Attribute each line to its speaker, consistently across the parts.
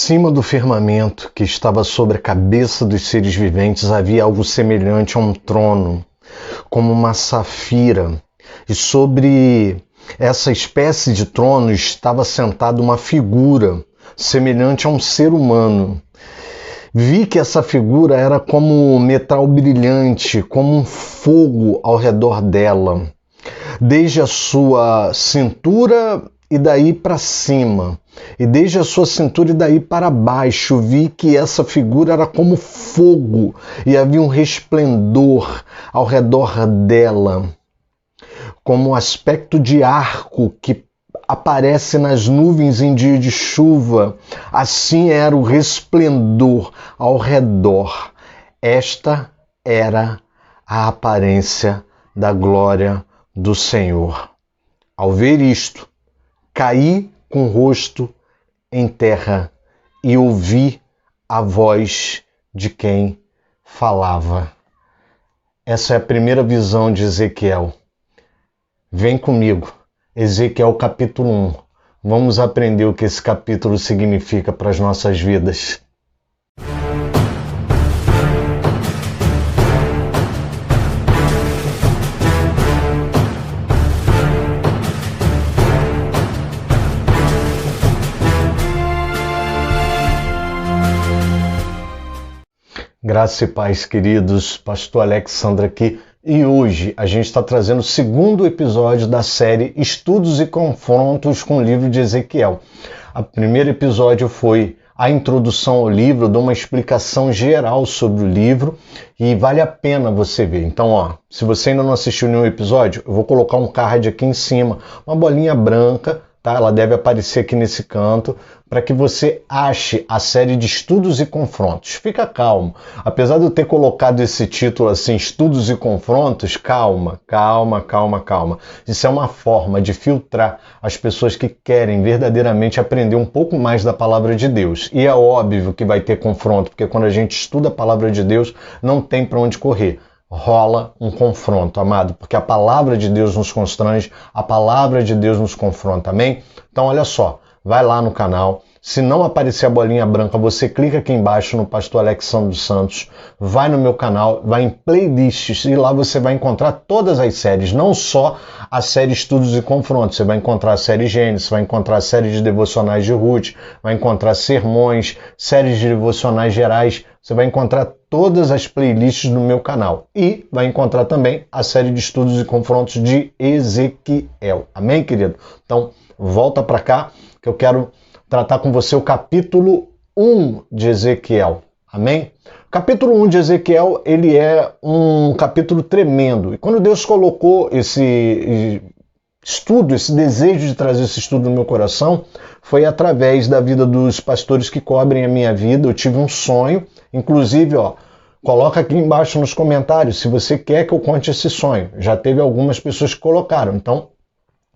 Speaker 1: Acima do firmamento que estava sobre a cabeça dos seres viventes havia algo semelhante a um trono, como uma safira, e sobre essa espécie de trono estava sentada uma figura semelhante a um ser humano. Vi que essa figura era como metal brilhante, como um fogo ao redor dela, desde a sua cintura e daí para cima. E desde a sua cintura e daí para baixo, vi que essa figura era como fogo e havia um resplendor ao redor dela, como um aspecto de arco que aparece nas nuvens em dia de chuva. Assim era o resplendor ao redor. Esta era a aparência da glória do Senhor. Ao ver isto, caí com o rosto em terra e ouvi a voz de quem falava. Essa é a primeira visão de Ezequiel. Vem comigo, Ezequiel capítulo 1. Vamos aprender o que esse capítulo significa para as nossas vidas. Graça e paz, queridos, Pastor Alexandre aqui, e hoje a gente está trazendo o segundo episódio da série Estudos e Confrontos com o livro de Ezequiel. O primeiro episódio foi a introdução ao livro, dou uma explicação geral sobre o livro e vale a pena você ver. Então, se você ainda não assistiu nenhum episódio, eu vou colocar um card aqui em cima, uma bolinha branca, tá? Ela deve aparecer aqui nesse canto, para que você ache a série de Estudos e Confrontos. Fica calmo. Apesar de eu ter colocado esse título assim, Estudos e Confrontos, calma. Isso é uma forma de filtrar as pessoas que querem verdadeiramente aprender um pouco mais da palavra de Deus. E é óbvio que vai ter confronto, porque quando a gente estuda a palavra de Deus, não tem para onde correr. Rola um confronto, amado, porque a palavra de Deus nos constrange, a palavra de Deus nos confronta, amém? Então, olha só, vai lá no canal, se não aparecer a bolinha branca, você clica aqui embaixo no Pastor Alexandre dos Santos, vai no meu canal, vai em playlists e lá você vai encontrar todas as séries, não só a série Estudos e Confrontos, você vai encontrar a série Gênesis, vai encontrar a série de devocionais de Ruth, vai encontrar sermões, séries de devocionais gerais, você vai encontrar todas as playlists no meu canal e vai encontrar também a série de Estudos e Confrontos de Ezequiel. Amém, querido? Então, volta para cá que eu quero tratar com você o capítulo 1 de Ezequiel. Amém? O capítulo 1 de Ezequiel, ele é um capítulo tremendo. E quando Deus colocou esse estudo, esse desejo de trazer esse estudo no meu coração, foi através da vida dos pastores que cobrem a minha vida. Eu tive um sonho, inclusive, coloca aqui embaixo nos comentários se você quer que eu conte esse sonho. Já teve algumas pessoas que colocaram, então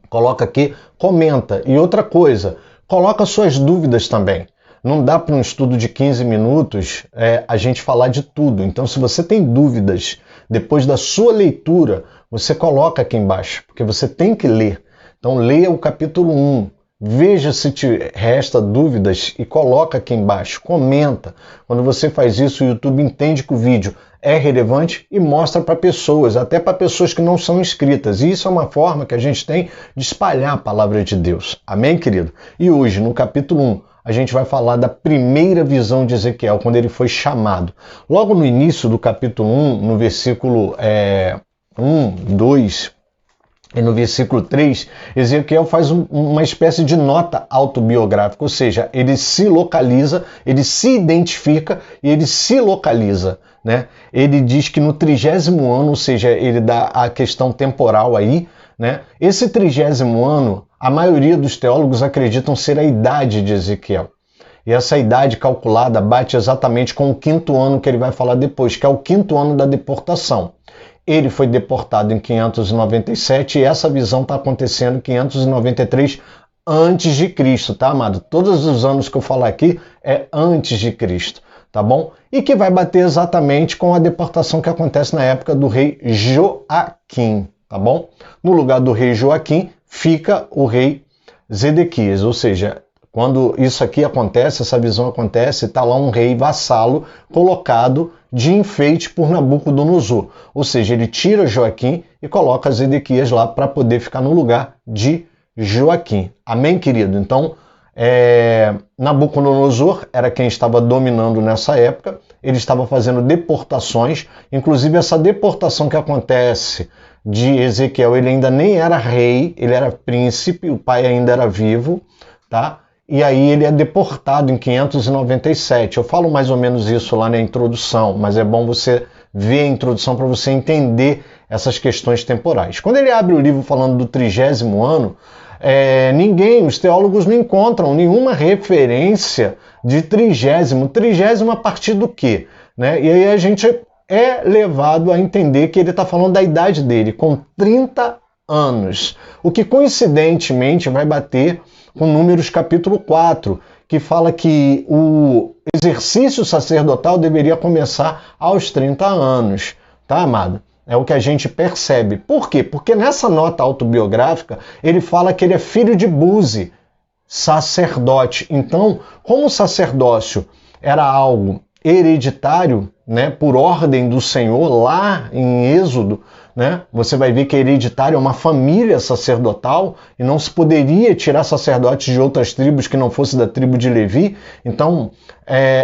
Speaker 1: coloca aqui, comenta. E outra coisa, coloca suas dúvidas também. Não dá para um estudo de 15 minutos a gente falar de tudo. Então, se você tem dúvidas depois da sua leitura, você coloca aqui embaixo, porque você tem que ler. Então, leia o capítulo 1. Veja se te resta dúvidas e coloca aqui embaixo, comenta. Quando você faz isso, o YouTube entende que o vídeo é relevante e mostra para pessoas, até para pessoas que não são inscritas. E isso é uma forma que a gente tem de espalhar a palavra de Deus. Amém, querido? E hoje, no capítulo 1, a gente vai falar da primeira visão de Ezequiel, quando ele foi chamado. Logo no início do capítulo 1, no versículo 1, 2... e no versículo 3, Ezequiel faz uma espécie de nota autobiográfica, ou seja, ele se localiza, ele se identifica e ele se localiza, né? Ele diz que no 30º ano, ou seja, ele dá a questão temporal aí, né? Esse 30º ano, a maioria dos teólogos acreditam ser a idade de Ezequiel. E essa idade calculada bate exatamente com o 5º ano que ele vai falar depois, que é o 5º ano da deportação. Ele foi deportado em 597 e essa visão está acontecendo em 593 antes de Cristo, tá, amado? Todos os anos que eu falar aqui é antes de Cristo, tá bom? E que vai bater exatamente com a deportação que acontece na época do rei Joaquim, tá bom? No lugar do rei Joaquim fica o rei Zedequias, ou seja, Quando isso aqui acontece, essa visão acontece, está lá um rei vassalo colocado de enfeite por Nabucodonosor. Ou seja, ele tira Joaquim e coloca Zedequias lá para poder ficar no lugar de Joaquim. Amém, querido? Então, Nabucodonosor era quem estava dominando nessa época, ele estava fazendo deportações, inclusive essa deportação que acontece de Ezequiel, ele ainda nem era rei, ele era príncipe, o pai ainda era vivo, tá? E aí ele é deportado em 597. Eu falo mais ou menos isso lá na introdução, mas é bom você ver a introdução para você entender essas questões temporais. Quando ele abre o livro falando do 30º ano, os teólogos não encontram nenhuma referência de 30º. 30º a partir do quê? Né? E aí a gente é levado a entender que ele está falando da idade dele, com 30 anos. O que coincidentemente vai bater com Números capítulo 4, que fala que o exercício sacerdotal deveria começar aos 30 anos. Tá, amado? É o que a gente percebe. Por quê? Porque nessa nota autobiográfica ele fala que ele é filho de Buzi, sacerdote. Então, como o sacerdócio era algo hereditário, né, por ordem do Senhor, lá em Êxodo, né, você vai ver que hereditário é uma família sacerdotal e não se poderia tirar sacerdotes de outras tribos que não fosse da tribo de Levi. Então,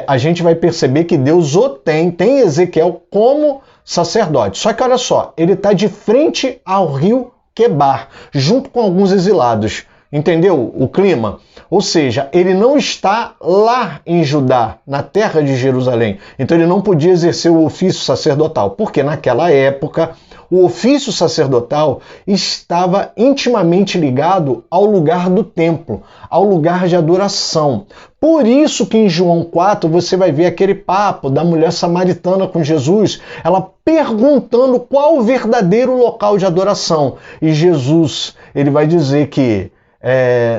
Speaker 1: a gente vai perceber que Deus tem Ezequiel como sacerdote. Só que olha só, ele está de frente ao rio Quebar, junto com alguns exilados. Entendeu o clima? Ou seja, ele não está lá em Judá, na terra de Jerusalém. Então ele não podia exercer o ofício sacerdotal, porque naquela época o ofício sacerdotal estava intimamente ligado ao lugar do templo, ao lugar de adoração. Por isso que em João 4 você vai ver aquele papo da mulher samaritana com Jesus, ela perguntando qual o verdadeiro local de adoração. E Jesus, ele vai dizer que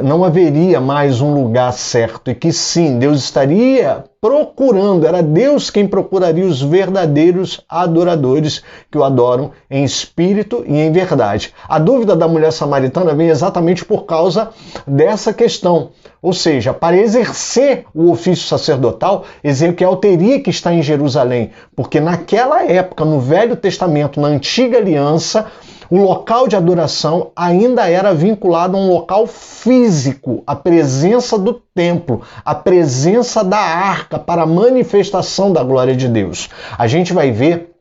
Speaker 1: não haveria mais um lugar certo e que sim, Deus estaria procurando, era Deus quem procuraria os verdadeiros adoradores que o adoram em espírito e em verdade. A dúvida da mulher samaritana vem exatamente por causa dessa questão. Ou seja, para exercer o ofício sacerdotal, Ezequiel teria que estar em Jerusalém, porque naquela época, no Velho Testamento, na Antiga Aliança, o local de adoração ainda era vinculado a um local físico, a presença do templo, a presença da arca para a manifestação da glória de Deus. A gente vai ver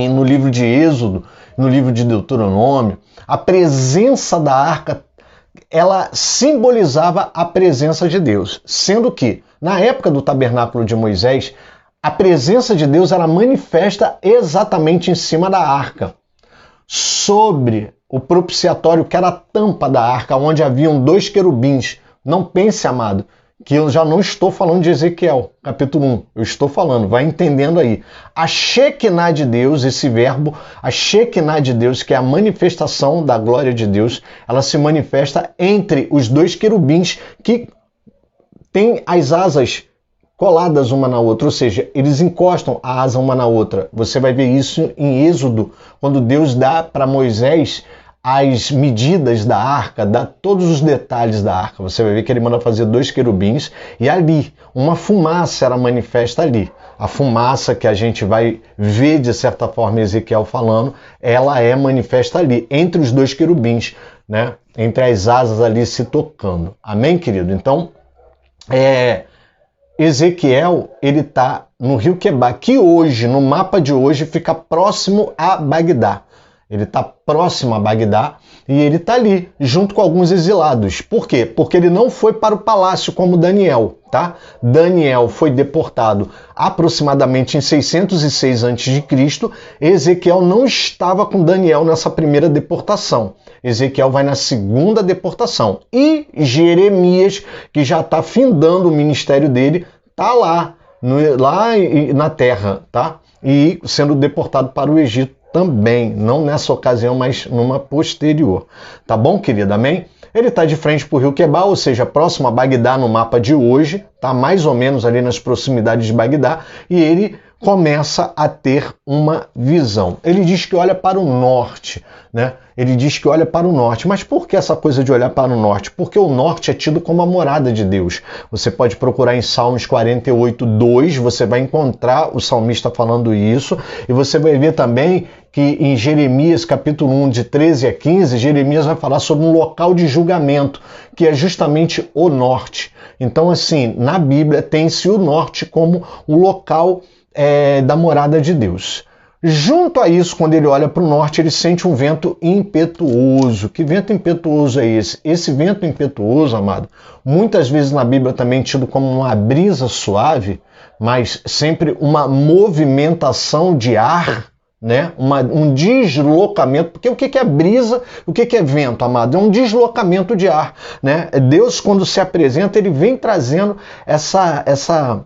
Speaker 1: no livro de Êxodo, no livro de Deuteronômio, a presença da arca, ela simbolizava a presença de Deus, sendo que, na época do tabernáculo de Moisés, a presença de Deus era manifesta exatamente em cima da arca, sobre o propiciatório, que era a tampa da arca, onde haviam 2 querubins. Não pense, amado, que eu já não estou falando de Ezequiel, capítulo 1. Eu estou falando, vai entendendo aí. A Shekinah de Deus, esse verbo, a Shekinah de Deus, que é a manifestação da glória de Deus, ela se manifesta entre os 2 querubins que têm as asas coladas uma na outra, ou seja, eles encostam a asa uma na outra. Você vai ver isso em Êxodo, quando Deus dá para Moisés as medidas da arca, dá todos os detalhes da arca. Você vai ver que ele manda fazer 2 querubins e ali, uma fumaça era manifesta ali. A fumaça que a gente vai ver, de certa forma, Ezequiel falando, ela é manifesta ali, entre os 2 querubins, né? Entre as asas ali se tocando. Amém, querido? Então, Ezequiel, ele está no rio Quebar, que hoje, no mapa de hoje, fica próximo a Bagdá. Ele está próximo a Bagdá e ele está ali, junto com alguns exilados. Por quê? Porque ele não foi para o palácio como Daniel, tá? Daniel foi deportado aproximadamente em 606 a.C. Ezequiel não estava com Daniel nessa primeira deportação. Ezequiel vai na segunda deportação. E Jeremias, que já está findando o ministério dele, está lá na terra, tá? E sendo deportado para o Egito também, não nessa ocasião, mas numa posterior. Tá bom, querida? Amém? Ele está de frente para o rio Quebar, ou seja, próximo a Bagdá no mapa de hoje, tá mais ou menos ali nas proximidades de Bagdá, e ele começa a ter uma visão. Ele diz que olha para o norte, né? Ele diz que olha para o norte. Mas por que essa coisa de olhar para o norte? Porque o norte é tido como a morada de Deus. Você pode procurar em Salmos 48:2, você vai encontrar o salmista falando isso, e você vai ver também que em Jeremias capítulo 1, de 13 a 15, Jeremias vai falar sobre um local de julgamento, que é justamente o norte. Então, assim, na Bíblia tem-se o norte como o local da morada de Deus. Junto a isso, quando ele olha para o norte, ele sente um vento impetuoso. Que vento impetuoso é esse? Esse vento impetuoso, amado, muitas vezes na Bíblia também tido como uma brisa suave, mas sempre uma movimentação de ar, né? Um deslocamento, porque o que é brisa, o que é vento, amado? É um deslocamento de ar, né? Deus, quando se apresenta, ele vem trazendo essa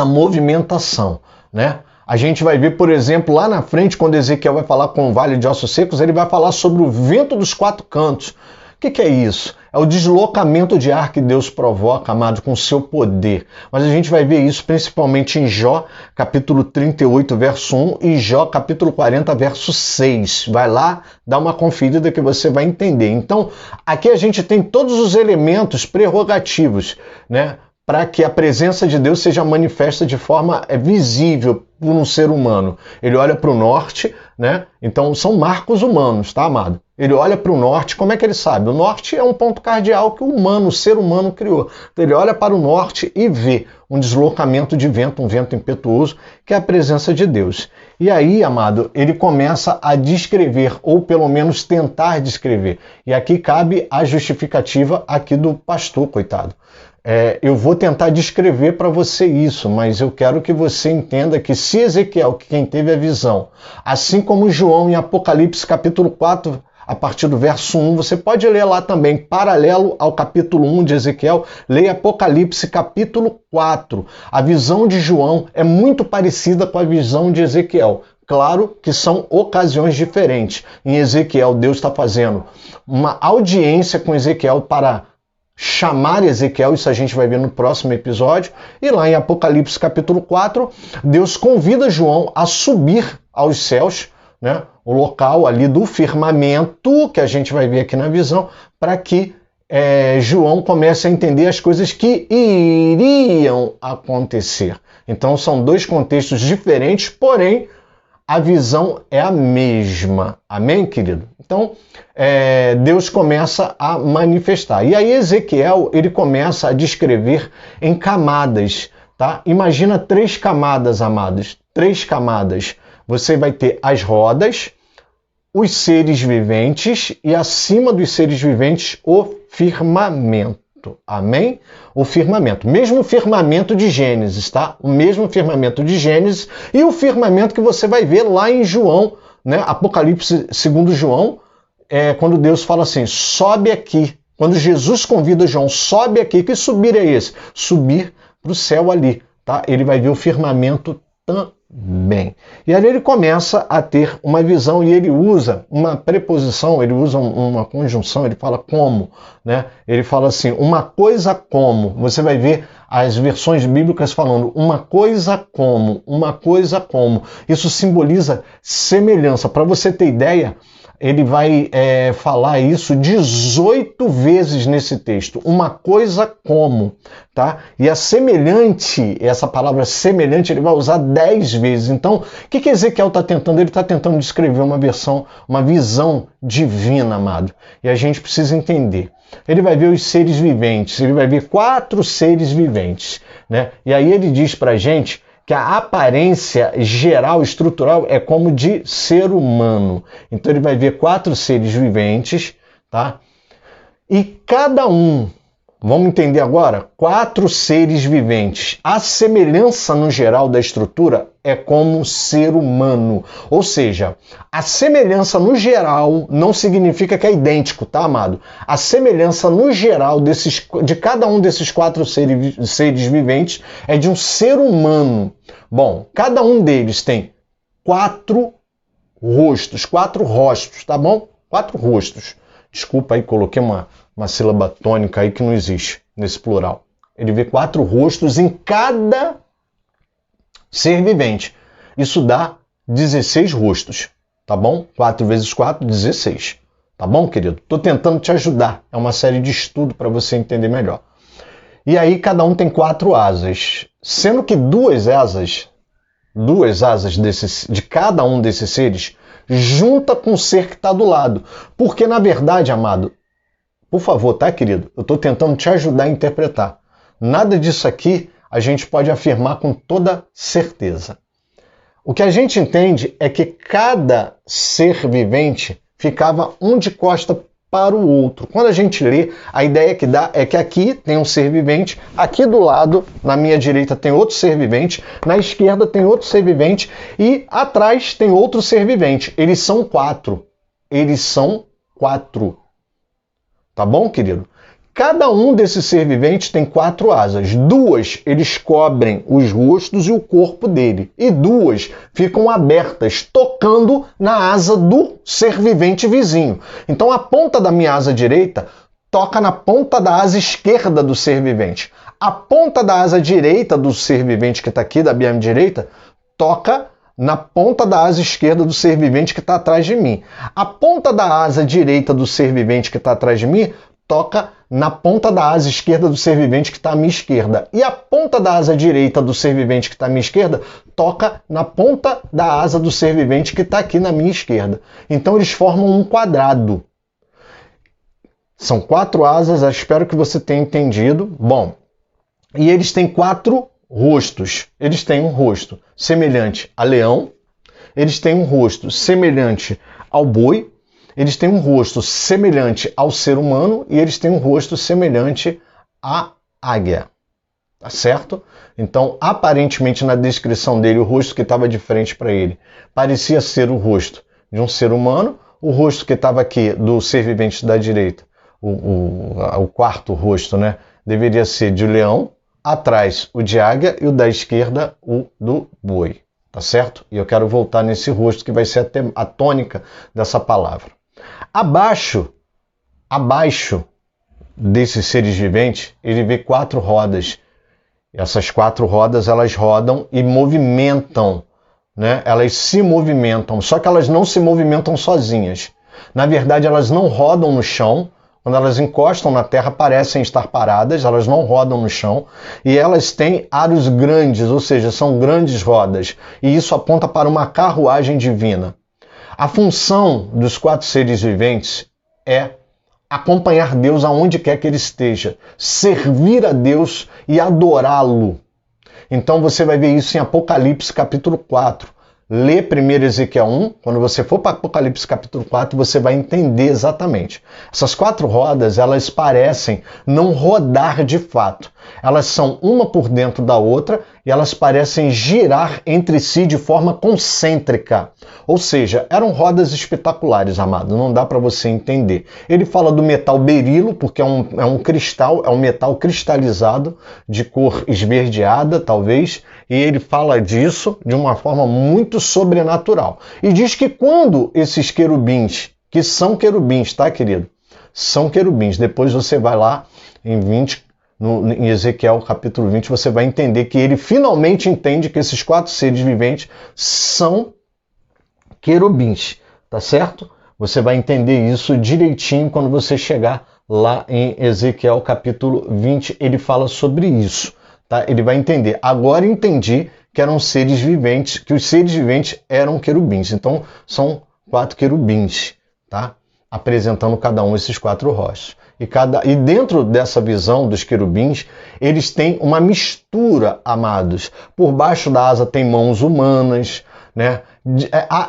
Speaker 1: movimentação, né? A gente vai ver, por exemplo, lá na frente, quando Ezequiel vai falar com o Vale de Ossos Secos, ele vai falar sobre o vento dos quatro cantos. O que é isso? É o deslocamento de ar que Deus provoca, amado, com o seu poder. Mas a gente vai ver isso principalmente em Jó, capítulo 38, verso 1, e Jó, capítulo 40, verso 6. Vai lá, dá uma conferida que você vai entender. Então, aqui a gente tem todos os elementos prerrogativos, né, para que a presença de Deus seja manifesta de forma visível por um ser humano. Ele olha para o norte, né? Então são marcos humanos, tá, amado? Ele olha para o norte, como é que ele sabe? O norte é um ponto cardeal que o ser humano criou. Então ele olha para o norte e vê um deslocamento de vento, um vento impetuoso, que é a presença de Deus. E aí, amado, ele começa a descrever, ou pelo menos tentar descrever. E aqui cabe a justificativa aqui do pastor, coitado. Eu vou tentar descrever para você isso, mas eu quero que você entenda que se Ezequiel, quem teve a visão, assim como João em Apocalipse capítulo 4, a partir do verso 1, você pode ler lá também, paralelo ao capítulo 1 de Ezequiel, leia Apocalipse capítulo 4. A visão de João é muito parecida com a visão de Ezequiel. Claro que são ocasiões diferentes. Em Ezequiel, Deus está fazendo uma audiência com Ezequiel para chamar Ezequiel, isso a gente vai ver no próximo episódio, e lá em Apocalipse capítulo 4, Deus convida João a subir aos céus, né, o local ali do firmamento, que a gente vai ver aqui na visão, para que João comece a entender as coisas que iriam acontecer. Então são dois contextos diferentes, porém a visão é a mesma. Amém, querido? Então, Deus começa a manifestar. E aí Ezequiel, ele começa a descrever em camadas, tá? Imagina 3 camadas, amados. 3 camadas. Você vai ter as rodas, os seres viventes e acima dos seres viventes o firmamento. Amém? O firmamento. Mesmo firmamento de Gênesis, tá? O mesmo firmamento de Gênesis e o firmamento que você vai ver lá em João, né? Apocalipse segundo João, quando Deus fala assim, sobe aqui. Quando Jesus convida João, sobe aqui. Que subir é esse? Subir para o céu ali, tá? Ele vai ver o firmamento também. E ali ele começa a ter uma visão e ele usa uma preposição, ele usa uma conjunção, ele fala como, né? Ele fala assim, uma coisa como. Você vai ver as versões bíblicas falando uma coisa como, uma coisa como. Isso simboliza semelhança. Para você ter ideia, ele vai falar isso 18 vezes nesse texto. Uma coisa como, tá? E a semelhante, essa palavra semelhante, ele vai usar 10 vezes. Então, o que Ezequiel está tentando? Ele está tentando descrever uma visão divina, amado. E a gente precisa entender. Ele vai ver os seres viventes, ele vai ver 4 seres viventes, né? E aí ele diz pra gente que a aparência geral, estrutural, é como de ser humano. Então ele vai ver 4 seres viventes, tá? E cada um, vamos entender agora, 4 seres viventes. A semelhança no geral da estrutura é como ser humano. Ou seja, a semelhança no geral não significa que é idêntico, tá, amado? A semelhança no geral de cada um desses 4 seres viventes é de um ser humano. Bom, cada um deles tem 4 rostos, tá bom? 4 rostos. Desculpa aí, coloquei uma sílaba tônica aí que não existe nesse plural. Ele vê 4 rostos em cada ser vivente. Isso dá 16 rostos, tá bom? 4 vezes 4, 16. Tá bom, querido? Estou tentando te ajudar. É uma série de estudo para você entender melhor. E aí cada um tem 4 asas, sendo que duas asas de cada um desses seres junta com o ser que está do lado. Porque, na verdade, amado, por favor, tá, querido? Eu estou tentando te ajudar a interpretar. Nada disso aqui a gente pode afirmar com toda certeza. O que a gente entende é que cada ser vivente ficava um de costa para o outro. Quando a gente lê, a ideia que dá é que aqui tem um ser vivente, aqui do lado, na minha direita, tem outro ser vivente, na esquerda tem outro ser vivente e atrás tem outro ser vivente. Eles são 4. Eles são 4. Tá bom, querido? Cada um desses seres viventes tem 4 asas. 2 eles cobrem os rostos e o corpo dele. E 2 ficam abertas, tocando na asa do ser vivente vizinho. Então a ponta da minha asa direita toca na ponta da asa esquerda do ser vivente. A ponta da asa direita do ser vivente que está aqui, da minha direita, toca na ponta da asa esquerda do ser vivente que está atrás de mim. A ponta da asa direita do ser vivente que está atrás de mim toca na ponta da asa esquerda do ser vivente que está à minha esquerda. E a ponta da asa direita do ser vivente que está à minha esquerda toca na ponta da asa do ser vivente que está aqui na minha esquerda. Então eles formam um quadrado. São 4 asas, eu espero que você tenha entendido. Bom, e eles têm 4 rostos. Eles têm um rosto semelhante a leão, eles têm um rosto semelhante ao boi, eles têm um rosto semelhante ao ser humano e eles têm um rosto semelhante à águia. Tá certo? Então, aparentemente, na descrição dele, o rosto que estava de frente para ele parecia ser o rosto de um ser humano. O rosto que estava aqui do ser vivente da direita, o quarto rosto, né, deveria ser de leão. Atrás, o de águia e o da esquerda, o do boi. Tá certo? E eu quero voltar nesse rosto que vai ser a tônica dessa palavra. Abaixo desses seres viventes, ele vê 4 rodas. E essas 4 rodas, elas rodam e movimentam, né? Elas se movimentam, só que elas não se movimentam sozinhas. Na verdade, elas não rodam no chão. Quando elas encostam na terra, parecem estar paradas, elas não rodam no chão. E elas têm aros grandes, ou seja, são grandes rodas. E isso aponta para uma carruagem divina. A função dos 4 seres viventes é acompanhar Deus aonde quer que ele esteja, servir a Deus e adorá-lo. Então você vai ver isso em Apocalipse capítulo 4. Lê primeiro Ezequiel 1, quando você for para Apocalipse capítulo 4, você vai entender exatamente. Essas 4 rodas, elas parecem não rodar de fato. Elas são uma por dentro da outra e elas parecem girar entre si de forma concêntrica. Ou seja, eram rodas espetaculares, amado, não dá para você entender. Ele fala do metal berilo, porque é um cristal, é um metal cristalizado de cor esverdeada, talvez, e ele fala disso de uma forma muito sobrenatural. E diz que quando esses querubins, que são querubins, tá, querido? São querubins. Depois você vai lá em Ezequiel capítulo 20, você vai entender que ele finalmente entende que esses 4 seres viventes são querubins, tá certo? Você vai entender isso direitinho quando você chegar lá em Ezequiel capítulo 20, ele fala sobre isso. Tá? Ele vai entender. Agora entendi que eram seres viventes, que os seres viventes eram querubins. Então, são 4 querubins, tá? Apresentando cada um esses 4 rostos. E dentro dessa visão dos querubins, eles têm uma mistura, amados. Por baixo da asa tem mãos humanas, né?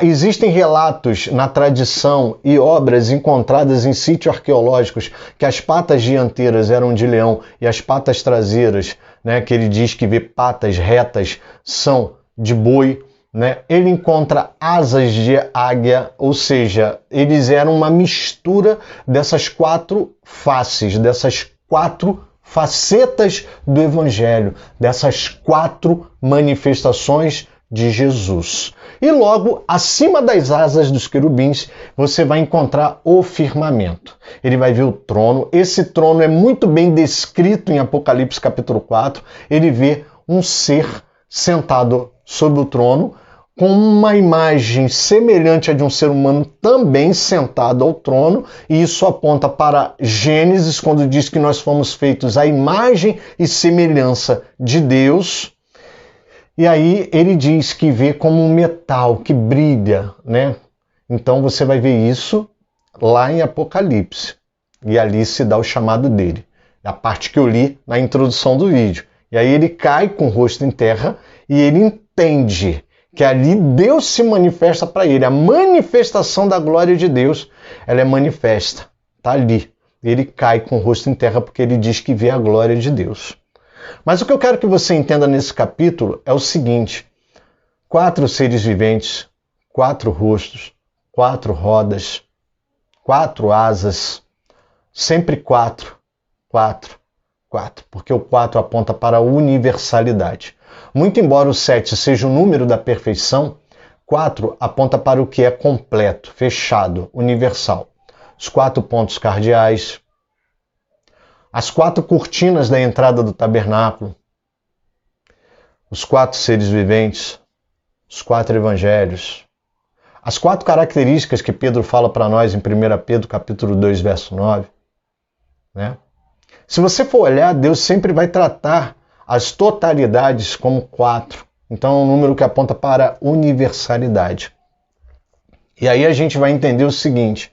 Speaker 1: Existem relatos na tradição e obras encontradas em sítios arqueológicos que as patas dianteiras eram de leão e as patas traseiras, né, que ele diz que vê patas retas, são de boi. Né? Ele encontra asas de águia, ou seja, eles eram uma mistura dessas 4 faces, dessas 4 facetas do Evangelho, dessas 4 manifestações de Jesus. E logo, acima das asas dos querubins, você vai encontrar o firmamento. Ele vai ver o trono. Esse trono é muito bem descrito em Apocalipse capítulo 4. Ele vê um ser sentado sobre o trono, com uma imagem semelhante à de um ser humano também sentado ao trono, e isso aponta para Gênesis, quando diz que nós fomos feitos à imagem e semelhança de Deus. E aí ele diz que vê como um metal que brilha, né? Então você vai ver isso lá em Apocalipse, e ali se dá o chamado dele, a parte que eu li na introdução do vídeo. E aí ele cai com o rosto em terra e ele entende que ali Deus se manifesta para ele. A manifestação da glória de Deus, ela é manifesta, está ali. Ele cai com o rosto em terra porque ele diz que vê a glória de Deus. Mas o que eu quero que você entenda nesse capítulo é o seguinte: 4 seres viventes, 4 rostos, 4 rodas, 4 asas, sempre 4, 4, 4, porque o 4 aponta para a universalidade. Muito embora o 7 seja o número da perfeição, 4 aponta para o que é completo, fechado, universal. Os 4 pontos cardeais, as 4 cortinas da entrada do tabernáculo, os 4 seres viventes, os 4 evangelhos, as 4 características que Pedro fala para nós em 1 Pedro capítulo 2, verso 9. Né? Se você for olhar, Deus sempre vai tratar as totalidades como 4. Então é um número que aponta para a universalidade. E aí a gente vai entender o seguinte,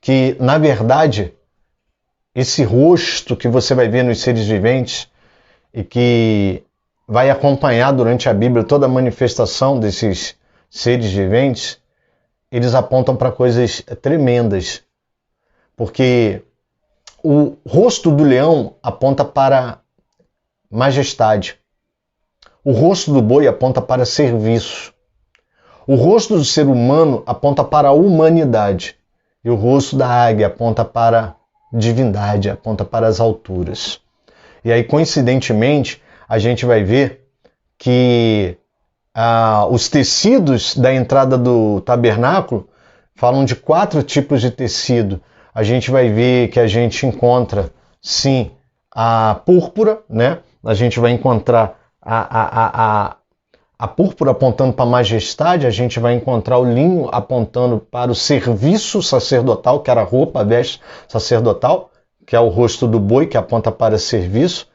Speaker 1: que na verdade esse rosto que você vai ver nos seres viventes e que vai acompanhar durante a Bíblia toda a manifestação desses seres viventes, eles apontam para coisas tremendas. Porque o rosto do leão aponta para majestade. O rosto do boi aponta para serviço. O rosto do ser humano aponta para a humanidade. E o rosto da águia aponta para divindade, aponta para as alturas. E aí, coincidentemente, a gente vai ver que os tecidos da entrada do tabernáculo falam de 4 tipos de tecido. A gente vai ver que a gente encontra, sim, a púrpura, né? A gente vai encontrar a púrpura apontando para a majestade, a gente vai encontrar o linho apontando para o serviço sacerdotal, que era a roupa, a veste sacerdotal, que é o rosto do boi, que aponta para serviço,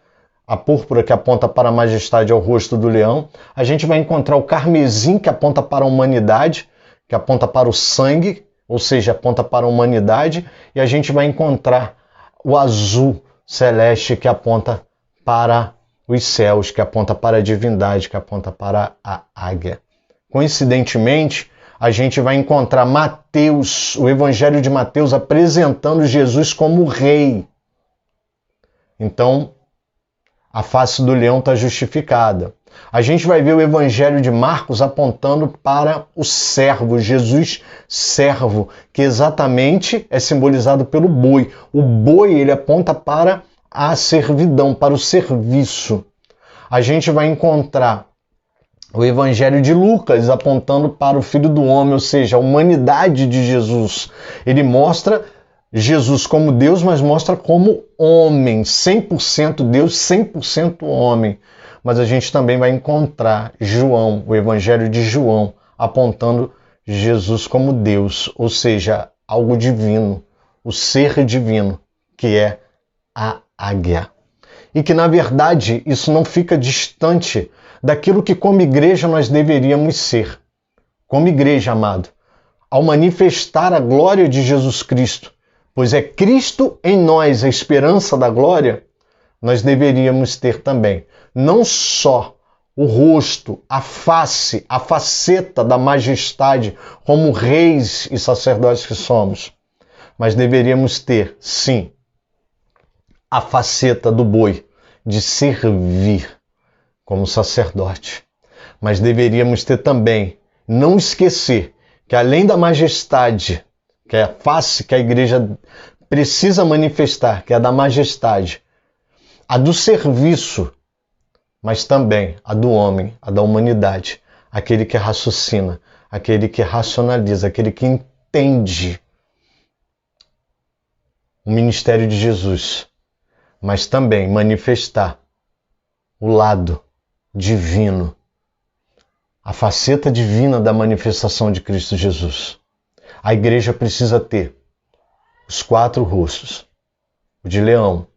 Speaker 1: a púrpura que aponta para a majestade é o rosto do leão. A gente vai encontrar o carmesim, que aponta para a humanidade, que aponta para o sangue, ou seja, aponta para a humanidade, e a gente vai encontrar o azul celeste, que aponta para os céus, que aponta para a divindade, que aponta para a águia. Coincidentemente, a gente vai encontrar Mateus, o Evangelho de Mateus, apresentando Jesus como rei. Então, a face do leão está justificada. A gente vai ver o Evangelho de Marcos apontando para o servo, Jesus servo, que exatamente é simbolizado pelo boi. O boi, ele aponta para a servidão, para o serviço. A gente vai encontrar o Evangelho de Lucas apontando para o Filho do Homem, ou seja, a humanidade de Jesus. Ele mostra Jesus como Deus, mas mostra como homem, 100% Deus, 100% homem. Mas a gente também vai encontrar João, o Evangelho de João, apontando Jesus como Deus, ou seja, algo divino, o ser divino, que é a águia. E que, na verdade, isso não fica distante daquilo que, como igreja, nós deveríamos ser. Como igreja, amado, ao manifestar a glória de Jesus Cristo, pois é Cristo em nós a esperança da glória, nós deveríamos ter também não só o rosto, a face, a faceta da majestade como reis e sacerdotes que somos, mas deveríamos ter, sim, a faceta do boi, de servir como sacerdote. Mas deveríamos ter também, não esquecer, que além da majestade, que é a face que a igreja precisa manifestar, que é a da majestade, a do serviço, mas também a do homem, a da humanidade, aquele que raciocina, aquele que racionaliza, aquele que entende o ministério de Jesus, mas também manifestar o lado divino a faceta divina da manifestação de Cristo Jesus. A igreja precisa ter os 4 rostos. O de leão,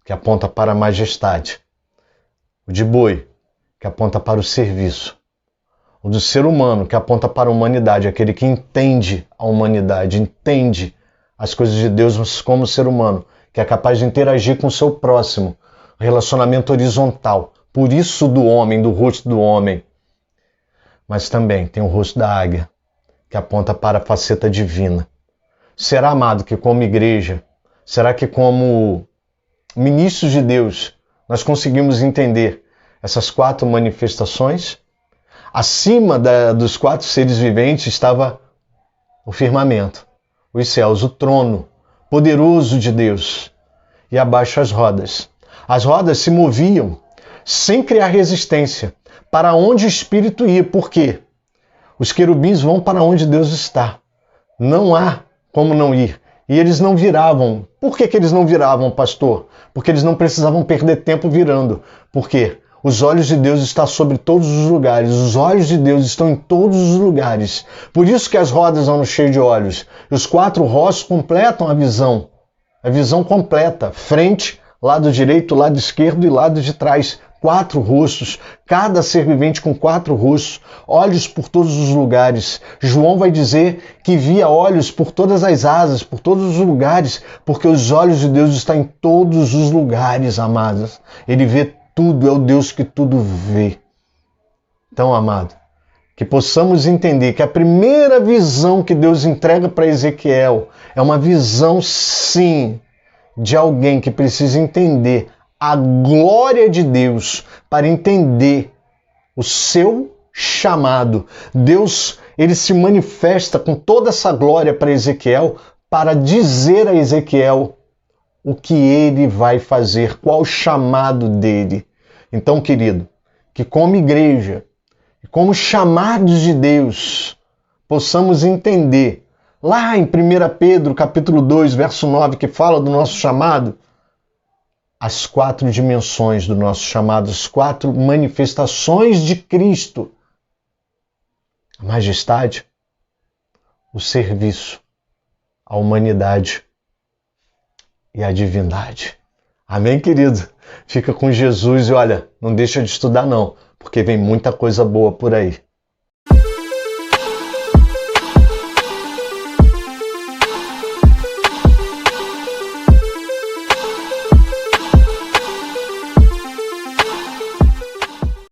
Speaker 1: que aponta para a majestade. O de boi, que aponta para o serviço. O do ser humano, que aponta para a humanidade, aquele que entende a humanidade, entende as coisas de Deus, mas como ser humano, que é capaz de interagir com o seu próximo. Relacionamento horizontal. Por isso do homem, do rosto do homem. Mas também tem o rosto da águia, que aponta para a faceta divina. Será, amado, que como igreja, será que como ministros de Deus, nós conseguimos entender essas 4 manifestações? Acima dos 4 seres viventes estava o firmamento, os céus, o trono poderoso de Deus. E abaixo as rodas. As rodas se moviam sem criar resistência para onde o Espírito ia. Por quê? Os querubins vão para onde Deus está. Não há como não ir. E eles não viravam. Por que eles não viravam, pastor? Porque eles não precisavam perder tempo virando. Por quê? Os olhos de Deus estão sobre todos os lugares. Os olhos de Deus estão em todos os lugares. Por isso que as rodas andam cheias de olhos. E os 4 rostos completam a visão. A visão completa. Frente, lado direito, lado esquerdo e lado de trás. 4 rostos. Cada ser vivente com 4 rostos. Olhos por todos os lugares. João vai dizer que via olhos por todas as asas, por todos os lugares, porque os olhos de Deus estão em todos os lugares, amados. Ele vê tudo, é o Deus que tudo vê. Então, amado, que possamos entender que a primeira visão que Deus entrega para Ezequiel é uma visão, sim, de alguém que precisa entender a glória de Deus para entender o seu chamado. Deus, ele se manifesta com toda essa glória para Ezequiel para dizer a Ezequiel o que ele vai fazer, qual o chamado dele. Então, querido, que como igreja, como chamados de Deus, possamos entender, lá em 1 Pedro, capítulo 2, verso 9, que fala do nosso chamado, as 4 dimensões do nosso chamado, as 4 manifestações de Cristo. A majestade, o serviço, a humanidade e a divindade. Amém, querido? Fica com Jesus e olha, não deixa de estudar não, porque vem muita coisa boa por aí.